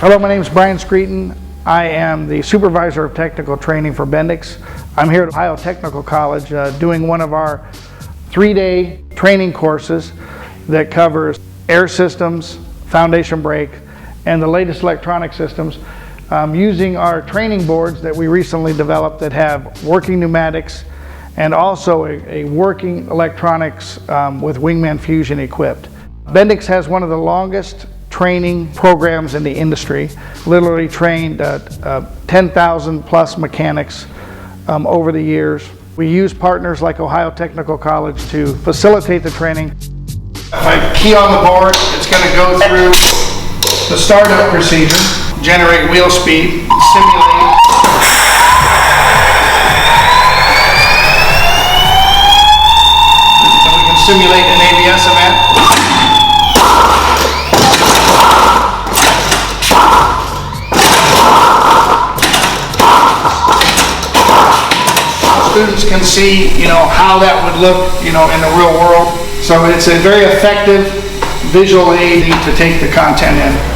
Hello, my name is Brian Screeton. I am the Supervisor of Technical Training for Bendix. I'm here at Ohio Technical College doing one of our 3-day training courses that covers air systems, foundation brake, and the latest electronic systems using our training boards that we recently developed that have working pneumatics and also a working electronics with Wingman Fusion equipped. Bendix has one of the longest training programs in the industry, literally trained 10,000 plus mechanics over the years. We use partners like Ohio Technical College to facilitate the training. If I key on the board, it's going to go through the startup procedure, generate wheel speed, simulate. And we can simulate an ABS event. Students can see, how that would look, in the real world. So it's a very effective visual aid to take the content in.